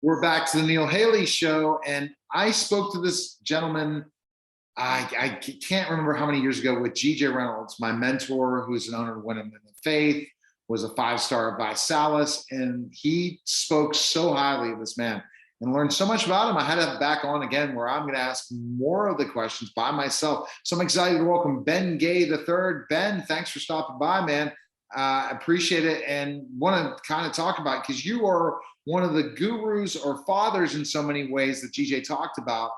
We're back to the Neil Haley Show, and I spoke to this gentleman, I can't remember how many years ago, with G.J. Reynolds, my mentor, who's an owner of Women in Faith, was a 5-star at ViSalus, and he spoke so highly of this man and learned so much about him. I had him back on again, where I'm going to ask more of the questions by myself. So I'm excited to welcome Ben Gay III. Ben, thanks for stopping by, man. I appreciate it, and want to kind of talk about, because you are one of the gurus or fathers in so many ways that GJ talked about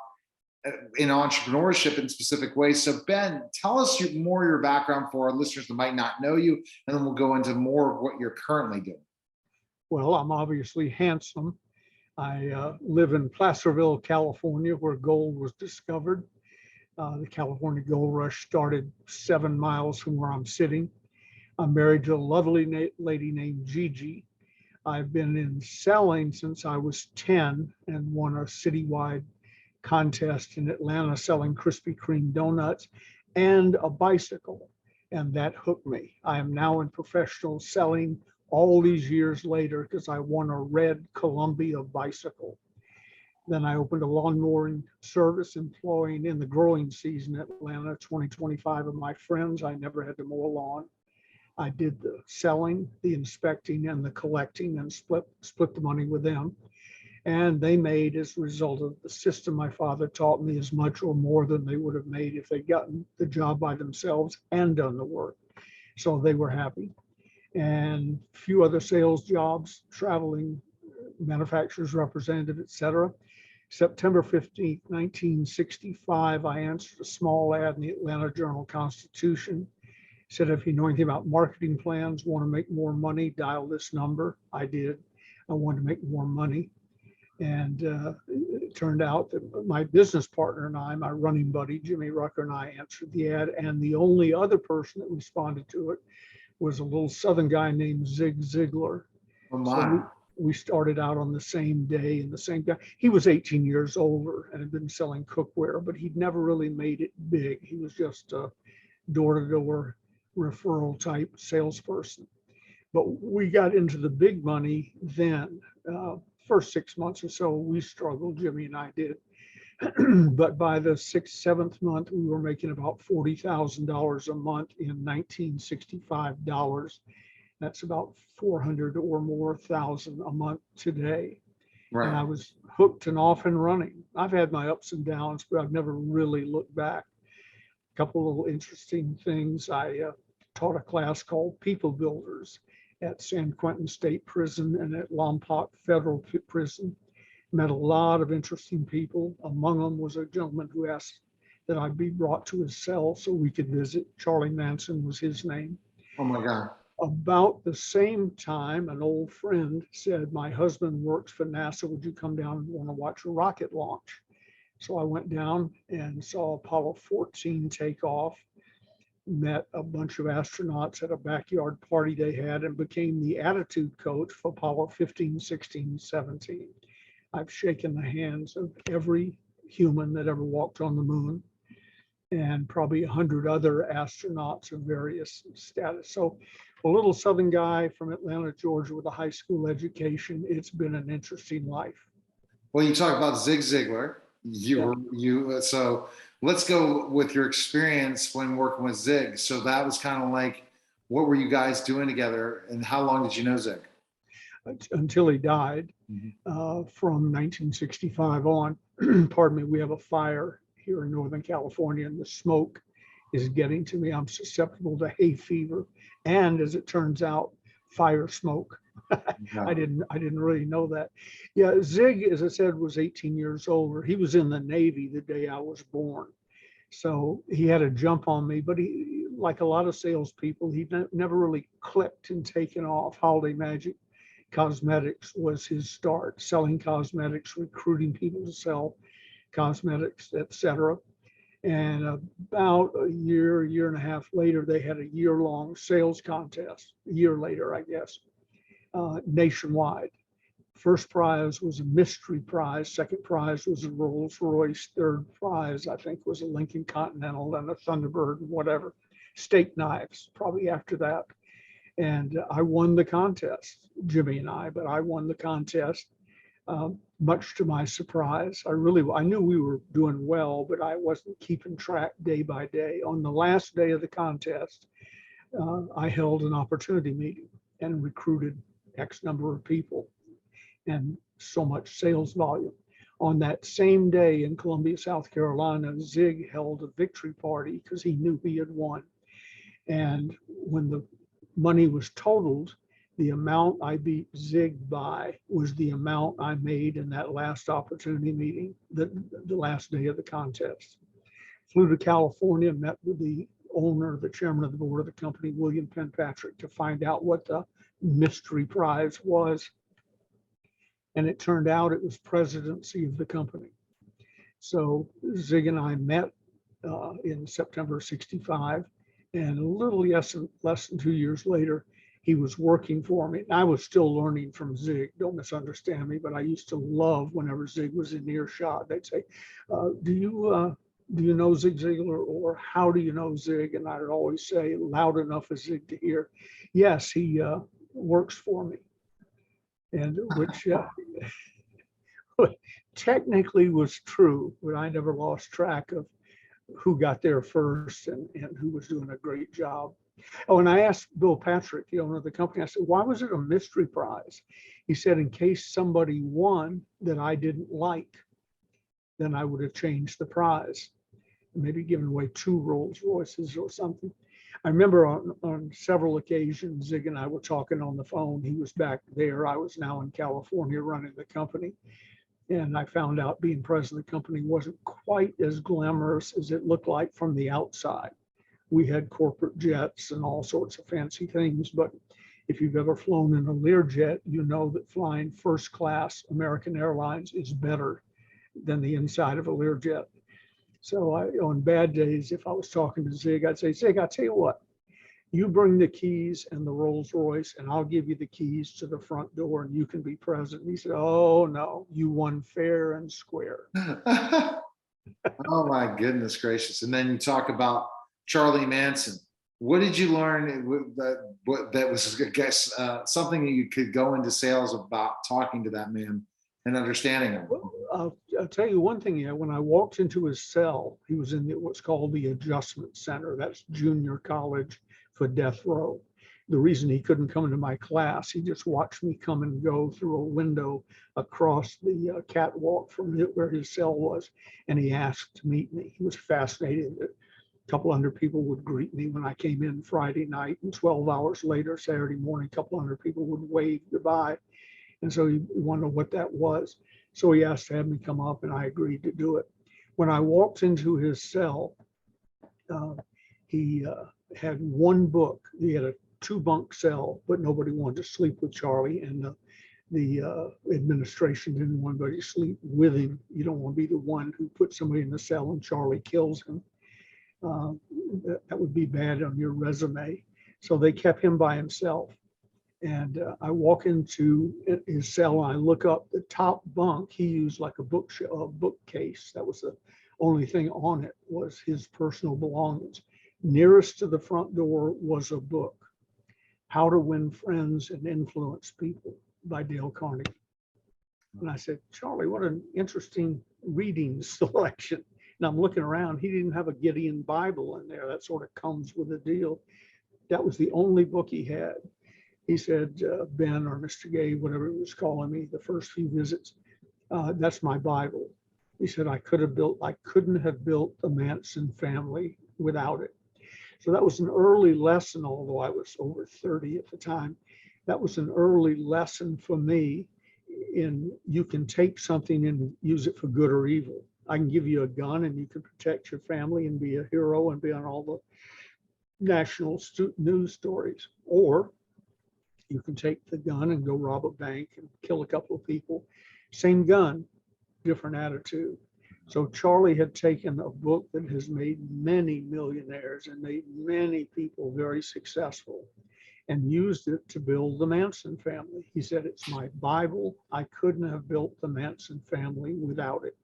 in entrepreneurship in specific ways. So Ben, tell us more of your background for our listeners that might not know you, and then we'll go into more of what you're currently doing. Well, I'm obviously handsome. I live in Placerville, California, where gold was discovered. The California Gold Rush started 7 miles from where I'm sitting. I'm married to a lovely lady named Gigi. I've been in selling since I was 10 and won a citywide contest in Atlanta selling Krispy Kreme donuts and a bicycle, and that hooked me. I am now in professional selling all these years later because I won a red Columbia bicycle. Then I opened a lawn mowing service employing in the growing season in Atlanta 20-25 of my friends. I never had to mow a lawn. I did the selling, the inspecting, and the collecting, and split the money with them. And they made, as a result of the system my father taught me, as much or more than they would have made if they'd gotten the job by themselves and done the work. So they were happy. And a few other sales jobs, traveling, manufacturer's representative, etc. September 15th, 1965, I answered a small ad in the Atlanta Journal-Constitution. Said, if you know anything about marketing plans, want to make more money, dial this number. I did. I wanted to make more money. And it turned out that my business partner and I, my running buddy, Jimmy Rucker, and I answered the ad. And the only other person that responded to it was a little Southern guy named Zig Ziglar. Oh my. So we started out on the same day, and the same guy. He was 18 years older and had been selling cookware, but he'd never really made it big. He was just a door-to-door referral type salesperson. But we got into the big money then. First 6 months or so, we struggled, Jimmy and I did. But by the 6th, 7th month, we were making about $40,000 a month in 1965 dollars. That's about 400 or more thousand a month today. Right. And I was hooked and off and running. I've had my ups and downs, but I've never really looked back. A couple of little interesting things. I taught a class called People Builders at San Quentin State Prison and at Lompoc Federal Prison. Met a lot of interesting people. Among them was a gentleman who asked that I be brought to his cell so we could visit. Charlie Manson was his name. Oh my God. About the same time, an old friend said, my husband works for NASA. Would you come down and want to watch a rocket launch? So I went down and saw Apollo 14 take off, met a bunch of astronauts at a backyard party they had, and became the attitude coach for Apollo 15, 16, 17. I've shaken the hands of every human that ever walked on the moon, and probably 100 other astronauts of various status. So a little Southern guy from Atlanta, Georgia, with a high school education. It's been an interesting life. Well, you talk about Zig Ziglar. So let's go with your experience when working with Zig. So that was kind of like, what were you guys doing together, and how long did you know Zig? Until he died, from 1965 on. Pardon me, we have a fire here in Northern California, and the smoke is getting to me. I'm susceptible to hay fever, and as it turns out, fire smoke. I didn't really know that. Yeah, Zig, as I said, was 18 years older. He was in the Navy the day I was born. So he had a jump on me, but he, like a lot of salespeople, he never really clicked and taken off. Holiday Magic Cosmetics was his start, selling cosmetics, recruiting people to sell cosmetics, etc. And about a year and a half later, they had a year-long sales contest, a year later, I guess, nationwide. First prize was a mystery prize. Second prize was a Rolls Royce. Third prize, I think, was a Lincoln Continental and a Thunderbird and whatever. Steak knives, probably after that. And I won the contest, Jimmy and I, but I won the contest. Much to my surprise. I knew we were doing well, but I wasn't keeping track day by day. On the last day of the contest, I held an opportunity meeting and recruited X number of people and so much sales volume. On that same day in Columbia, South Carolina, Zig held a victory party because he knew he had won. And when the money was totaled, the amount I beat Zig by was the amount I made in that last opportunity meeting, the last day of the contest. Flew to California, met with the owner, the chairman of the board of the company, William Penpatrick, to find out what the mystery prize was. And it turned out it was presidency of the company. So Zig and I met in September '65, and a little less than 2 years later, he was working for me. I was still learning from Zig, don't misunderstand me, but I used to love whenever Zig was in earshot. They'd say, do you know Zig Ziglar, or how do you know Zig? And I'd always say loud enough for Zig to hear, yes, he works for me. And which technically was true, but I never lost track of who got there first and who was doing a great job. Oh, and I asked Bill Patrick, the owner of the company, I said, why was it a mystery prize? He said, in case somebody won that I didn't like, then I would have changed the prize, maybe given away 2 Rolls Royces or something. I remember on several occasions, Zig and I were talking on the phone. He was back there. I was now in California running the company. And I found out being president of the company wasn't quite as glamorous as it looked like from the outside. We had corporate jets and all sorts of fancy things, but if you've ever flown in a Learjet, you know that flying first class American Airlines is better than the inside of a Learjet. So on bad days, if I was talking to Zig, I'd say, Zig, I'll tell you what, you bring the keys and the Rolls Royce, and I'll give you the keys to the front door, and you can be president. He said, oh no, you won fair and square. Oh my goodness gracious. And then you talk about Charlie Manson. What did you learn that was, I guess, something that you could go into sales about talking to that man and understanding him? Well, I'll tell you one thing. Yeah, when I walked into his cell, he was in what's called the Adjustment Center. That's junior college for death row. The reason he couldn't come into my class, he just watched me come and go through a window across the catwalk from where his cell was, and he asked to meet me. He was fascinated that a couple hundred people would greet me when I came in Friday night, and 12 hours later, Saturday morning, a couple hundred people would wave goodbye. And so he wanted to know what that was. So he asked to have me come up, and I agreed to do it. When I walked into his cell, he had one book. He had a 2-bunk cell, but nobody wanted to sleep with Charlie, and the administration didn't want anybody to sleep with him. You don't want to be the one who puts somebody in the cell and Charlie kills him. That would be bad on your resume. So they kept him by himself. And I walk into his cell and I look up the top bunk. He used like a bookcase. That was the only thing on it was his personal belongings. Nearest to the front door was a book, How to Win Friends and Influence People by Dale Carnegie. And I said, Charlie, what an interesting reading selection. And I'm looking around, he didn't have a Gideon Bible in there. That sort of comes with a deal. That was the only book he had. He said, Ben or Mr. Gay, whatever he was calling me, the first few visits, that's my Bible. He said, I couldn't have built the Manson family without it. So that was an early lesson, although I was over 30 at the time. That was an early lesson for me in you can take something and use it for good or evil. I can give you a gun and you can protect your family and be a hero and be on all the national news stories. Or you can take the gun and go rob a bank and kill a couple of people. Same gun, different attitude. So Charlie had taken a book that has made many millionaires and made many people very successful and used it to build the Manson family. He said, it's my Bible. I couldn't have built the Manson family without it.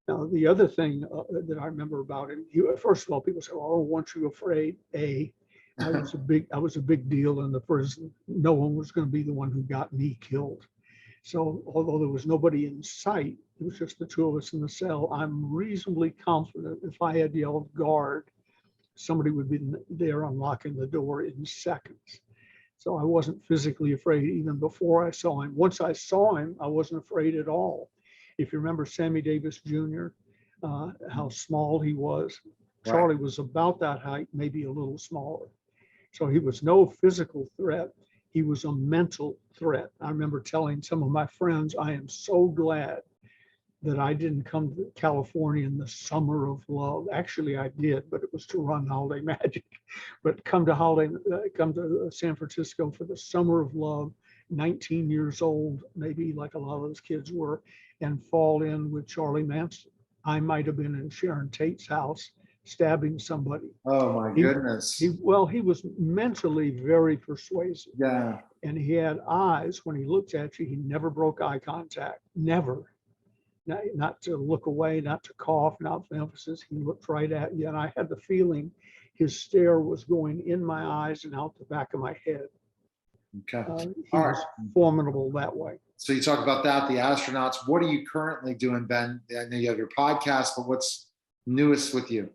Now, the other thing that I remember about him, first of all, people say, oh, weren't you afraid? I was a big deal in the prison. No one was going to be the one who got me killed. So although there was nobody in sight, it was just the two of us in the cell, I'm reasonably confident if I had yelled guard, somebody would be there unlocking the door in seconds. So I wasn't physically afraid even before I saw him. Once I saw him, I wasn't afraid at all. If you remember Sammy Davis Jr., how small he was, Charlie was about that height, maybe a little smaller. So he was no physical threat. He was a mental threat. I remember telling some of my friends, I am so glad that I didn't come to California in the summer of love. Actually, I did, but it was to run Holiday Magic. But come to San Francisco for the summer of love, 19 years old, maybe like a lot of those kids were, and fall in with Charlie Manson. I might have been in Sharon Tate's house stabbing somebody. Oh my goodness. He was mentally very persuasive. Yeah. And he had eyes, when he looked at you, he never broke eye contact, never. Not to look away, not to cough, not for emphasis. He looked right at you. And I had the feeling his stare was going in my eyes and out the back of my head. Okay. He was formidable that way. So you talk about that, the astronauts. What are you currently doing, Ben? I know you have your podcast, but what's newest with you?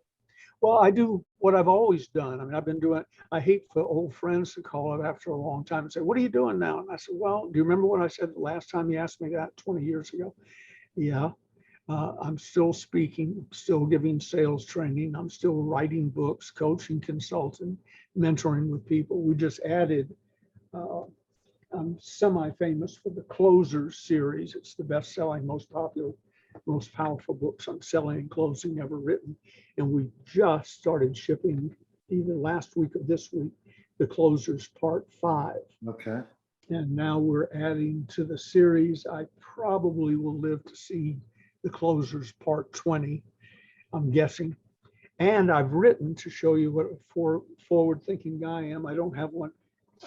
Well, I do what I've always done. I mean, I've been doing, I hate for old friends to call up after a long time and say, what are you doing now? And I said, well, do you remember what I said the last time you asked me that 20 years ago? Yeah, I'm still speaking, still giving sales training. I'm still writing books, coaching, consulting, mentoring with people. We just added, I'm semi-famous for the Closers series. It's the best-selling, most popular, most powerful books on selling and closing ever written. And we just started shipping either last week or this week, the Closers Part 5. Okay. And now we're adding to the series. I probably will live to see the Closers Part 20, I'm guessing. And I've written, to show you what a forward-thinking guy I am. I don't have one.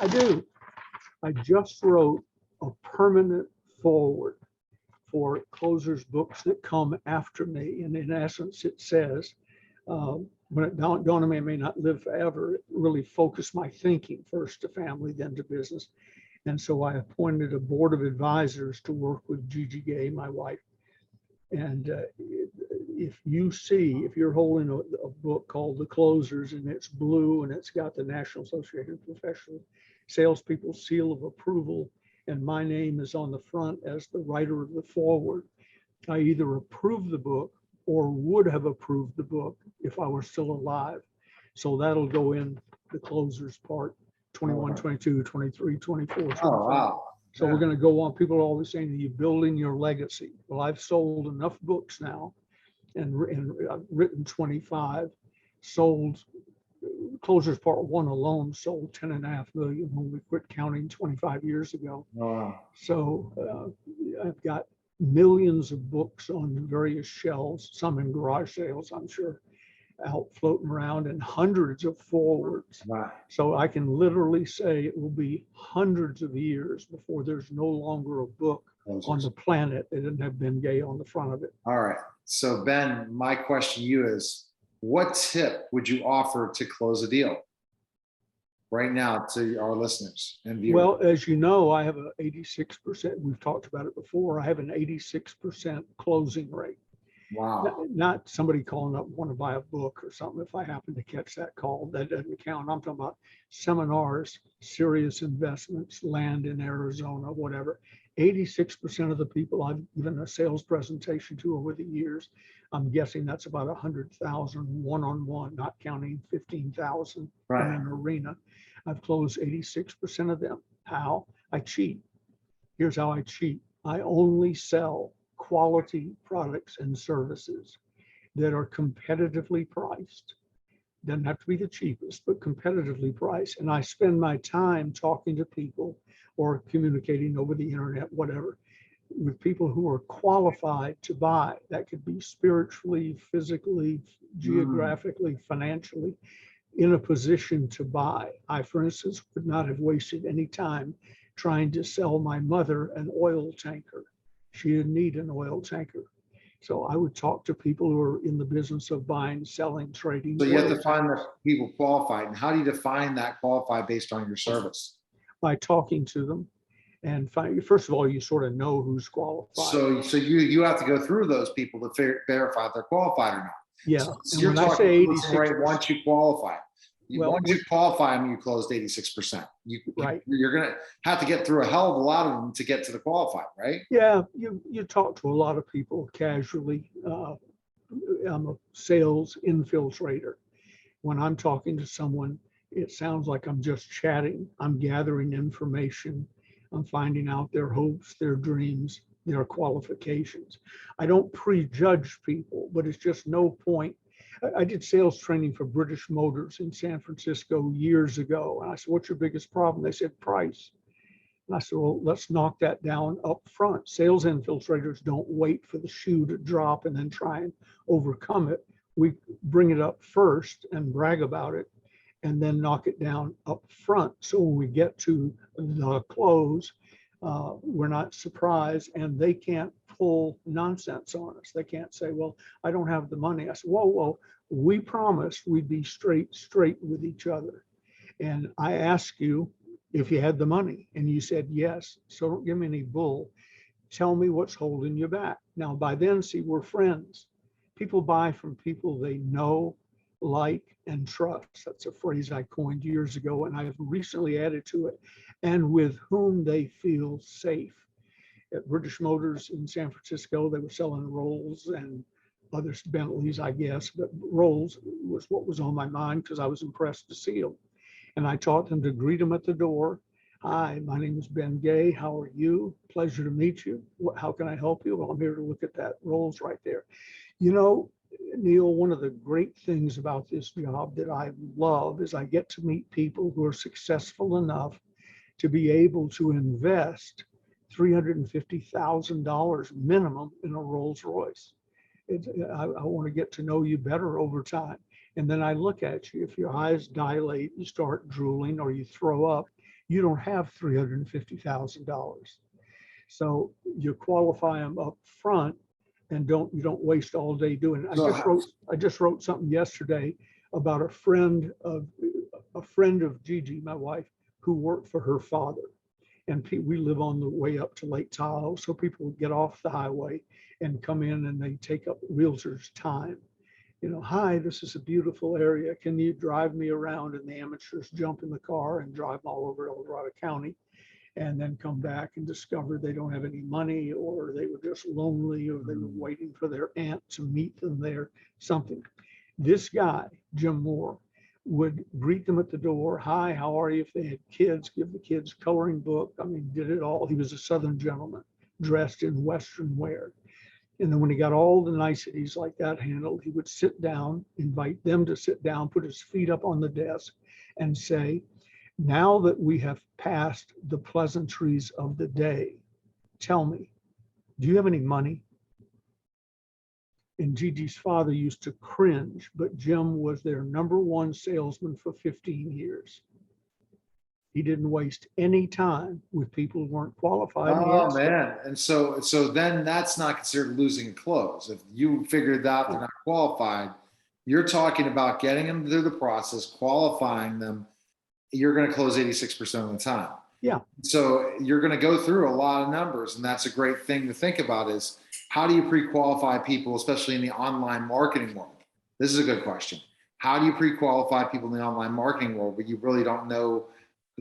I do. I just wrote a permanent forward for Closers books that come after me. And in essence, it says, when it dawned on me, I may not live forever, it really focused my thinking first to family, then to business. And so I appointed a board of advisors to work with Gigi Gay, my wife. And if you're holding a book called The Closers, and it's blue and it's got the National Association of Professional Salespeople seal of approval, and my name is on the front as the writer of the foreword, I either approve the book or would have approved the book if I were still alive. So that'll go in the Closers Part 21, 22, 23, 24, 25. Oh, wow. So we're going to go on. People are always saying that you're building your legacy. Well, I've sold enough books now, and I've written 25, sold, Closers Part 1 alone sold 10.5 million when we quit counting 25 years ago. Wow. So I've got millions of books on various shelves, some in garage sales, I'm sure, out floating around, and hundreds of forwards. Right. So I can literally say it will be hundreds of years before there's no longer a book on the planet that didn't have Ben Gay on the front of it. All right. So Ben, my question to you is, what tip would you offer to close a deal right now to our listeners and viewers? Well, as you know, I have an 86%, we've talked about it before, I have an 86% closing rate. Wow. Not somebody calling up, want to buy a book or something. If I happen to catch that call, that doesn't count. I'm talking about seminars, serious investments, land in Arizona, whatever. 86% of the people I've given a sales presentation to over the years, I'm guessing that's about 100,000 one-on-one, not counting 15,000 in an arena. I've closed 86% of them. How? I cheat. Here's how I cheat. I only sell quality products and services that are competitively priced. Doesn't have to be the cheapest, but competitively priced. And I spend my time talking to people or communicating over the internet, whatever, with people who are qualified to buy. That could be spiritually, physically, geographically, financially, in a position to buy. I, for instance, would not have wasted any time trying to sell my mother an oil tanker. She didn't need an oil tanker. So I would talk to people who are in the business of buying, selling, trading. So you have to find the people qualified. And how do you define that qualified based on your service? By talking to them and find, first of all, you sort of know who's qualified. So you have to go through those people to verify if they're qualified or not. Yeah. So And you're when I talking say closing rate 86%, once you qualify. well, Once you qualify them, you closed 86%. Right. You're going to have to get through a hell of a lot of them to get to the qualified, right? yeah, you talk to a lot of people casually. I'm a sales infiltrator. When I'm talking to someone, it sounds like I'm just chatting. I'm gathering information. I'm finding out their hopes, their dreams, their qualifications. I don't prejudge people, but it's just no point. I did sales training for British Motors in San Francisco years ago. And I said, what's your biggest problem? They said, price. And I said, well, let's knock that down up front. Sales infiltrators don't wait for the shoe to drop and then try and overcome it. We bring it up first and brag about it, and then knock it down up front. So when we get to the close, we're not surprised, and they can't pull nonsense on us. They can't say, well, I don't have the money. I said, whoa, we promised we'd be straight with each other. And I asked you if you had the money, and you said yes. So don't give me any bull. Tell me what's holding you back. Now, by then, see, we're friends. People buy from people they know, like, and trust. That's a phrase I coined years ago, and I've recently added to it, and with whom they feel safe. At British Motors in San Francisco, they were selling Rolls and other Bentleys, I guess, but Rolls was what was on my mind because I was impressed to see them. And I taught them to greet them at the door. Hi, my name is Ben Gay. How are you? Pleasure to meet you. How can I help you? Well, I'm here to look at that Rolls right there. You know, Neil, one of the great things about this job that I love is I get to meet people who are successful enough to be able to invest $350,000 minimum in a Rolls Royce. I want to get to know you better over time. And then I look at you. If your eyes dilate, you start drooling, or you throw up, you don't have $350,000. So you qualify them up front, and you don't waste all day doing it. I just wrote something yesterday about a friend of Gigi, my wife, who worked for her father. And we live on the way up to Lake Tahoe, so people get off the highway and come in, and they take up realtors' time. You know, hi, this is a beautiful area. Can you drive me around? And the amateurs jump in the car and drive all over El Dorado County, and then come back and discover they don't have any money, or they were just lonely, or they were waiting for their aunt to meet them there, something. This guy, Jim Moore, would greet them at the door. Hi, how are you? If they had kids, give the kids coloring book. I mean, did it all. He was a Southern gentleman dressed in Western wear. And then when he got all the niceties like that handled, he would sit down, invite them to sit down, put his feet up on the desk and say, now that we have passed the pleasantries of the day, tell me, do you have any money? And Gigi's father used to cringe, but Jim was their #1 salesman for 15 years. He didn't waste any time with people who weren't qualified. Oh man. And so then that's not considered losing a close. If you figured out they're not qualified, you're talking about getting them through the process, qualifying them. You're going to close 86% of the time. Yeah. So you're going to go through a lot of numbers, and that's a great thing to think about is how do you pre-qualify people, especially in the online marketing world? This is a good question. How do you pre-qualify people in the online marketing world, but you really don't know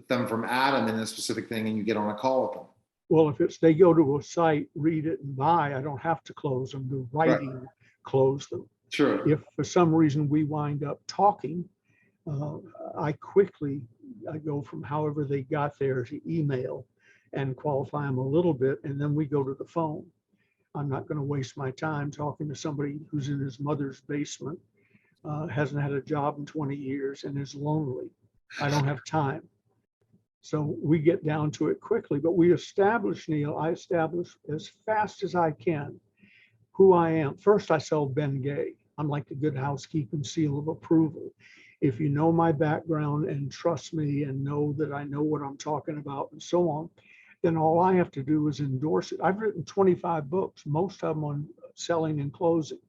them from Adam in a specific thing, and you get on a call with them? Well, if they go to a site, read it and buy, I don't have to close them. The writing close them. Sure. If for some reason we wind up talking, I go from however they got there to email and qualify them a little bit, and then we go to the phone. I'm not going to waste my time talking to somebody who's in his mother's basement, hasn't had a job in 20 years, and is lonely. I don't have time. So we get down to it quickly, but I establish as fast as I can who I am. First, I sell Ben Gay. I'm like the Good Housekeeping seal of approval. If you know my background and trust me and know that I know what I'm talking about and so on, then all I have to do is endorse it. I've written 25 books, most of them on selling and closing.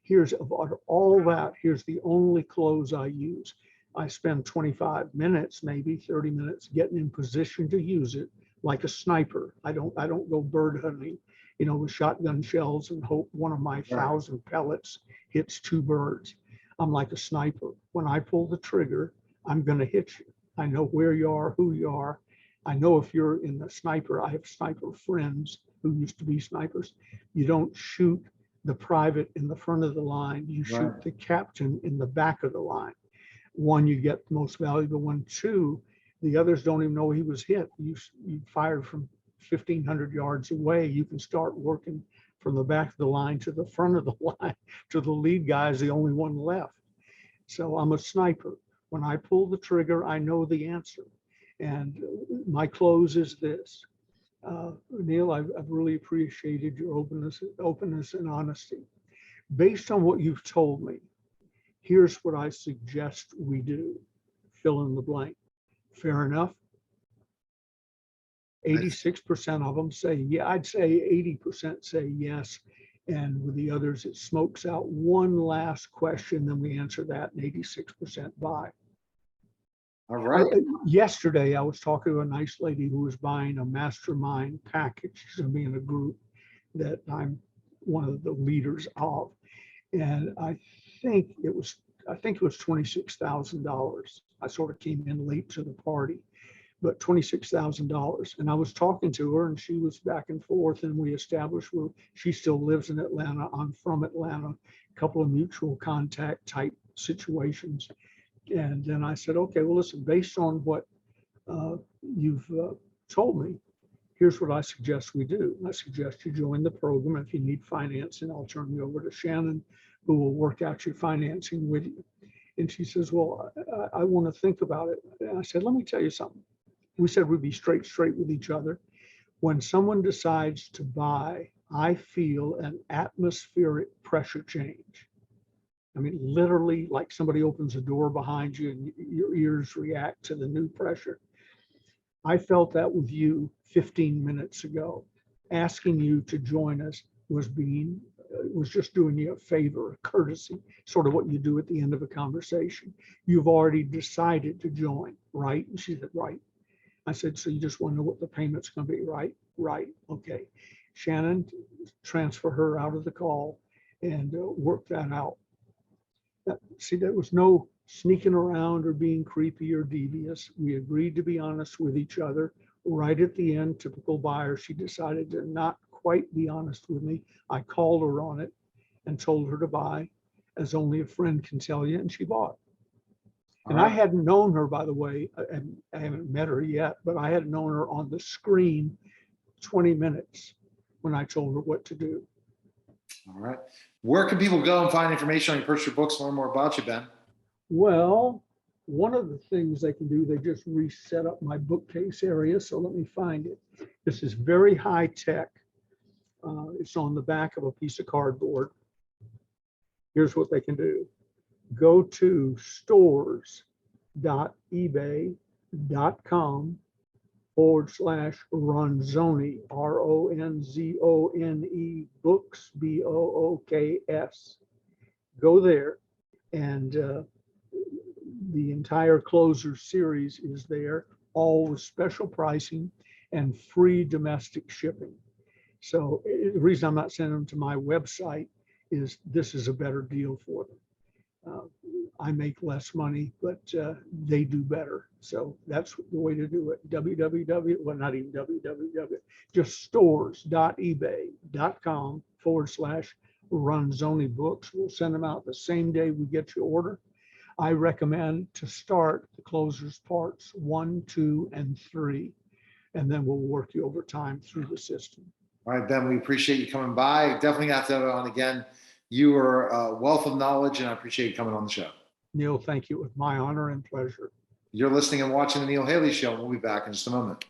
Here's about all that. Here's the only close I use. I spend 25 minutes, maybe 30 minutes getting in position to use it, like a sniper. I don't go bird hunting, with shotgun shells and hope one of my 1,000 pellets hits 2 birds. I'm like a sniper. When I pull the trigger, I'm going to hit you. I know where you are, who you are. I know if you're in the sniper. I have sniper friends who used to be snipers. You don't shoot the private in the front of the line. You shoot the captain in the back of the line. One, you get the most valuable one. Two, the others don't even know he was hit. You fired from 1,500 yards away. You can start working from the back of the line to the front of the line to the lead guy is the only one left. So I'm a sniper. When I pull the trigger, I know the answer. And my close is this. Neil, I've really appreciated your openness and honesty. Based on what you've told me, here's what I suggest we do. Fill in the blank. Fair enough? 86% of them say, yeah, I'd say 80% say yes. And with the others, it smokes out one last question, then we answer that, and 86% buy. All right. Yesterday, I was talking to a nice lady who was buying a mastermind package. She's going to be in a group that I'm one of the leaders of. And I think it was $26,000. I sort of came in late to the party, but $26,000. And I was talking to her and she was back and forth, and we established where she still lives in Atlanta. I'm from Atlanta, a couple of mutual contact type situations. And then I said, okay, well, listen, based on what you've told me, here's what I suggest we do. I suggest you join the program. If you need financing, I'll turn you over to Shannon, who will work out your financing with you. And she says, well, I want to think about it. And I said, let me tell you something. We said we'd be straight with each other. When someone decides to buy, I feel an atmospheric pressure change. I mean, literally, like somebody opens a door behind you and your ears react to the new pressure. I felt that with you 15 minutes ago. Asking you to join us was just doing you a favor, a courtesy, sort of what you do at the end of a conversation. You've already decided to join, right? And she said, right. I said, so you just want to know what the payment's going to be, right? Right. Okay. Shannon, transfer her out of the call and work that out. See, there was no sneaking around or being creepy or devious. We agreed to be honest with each other. Right at the end, typical buyer, she decided to not quite be honest with me. I called her on it and told her to buy, as only a friend can tell you, and she bought. And I hadn't known her, by the way. I haven't met her yet, but I had known her on the screen 20 minutes when I told her what to do. All right. Where can people go and find information on your purchase your books, learn more about you, Ben? Well, one of the things they can do, they just reset up my bookcase area. So let me find it. This is very high tech. It's on the back of a piece of cardboard. Here's what they can do. Go to stores.ebay.com/Ronzoni, RONZONE books, BOOKS. Go there, and the entire closer series is there, all with special pricing and free domestic shipping. So the reason I'm not sending them to my website is this is a better deal for them. I make less money, but they do better. So that's the way to do it. well, not even www, just stores.ebay.com/Ronzoni books. We'll send them out the same day we get your order. I recommend to start the closers parts 1, 2, and 3, and then we'll work you over time through the system. All right, Ben, we appreciate you coming by. Definitely have to have it on again. You are a wealth of knowledge, and I appreciate you coming on the show. Neil, thank you. It was my honor and pleasure. You're listening and watching The Neil Haley Show. We'll be back in just a moment.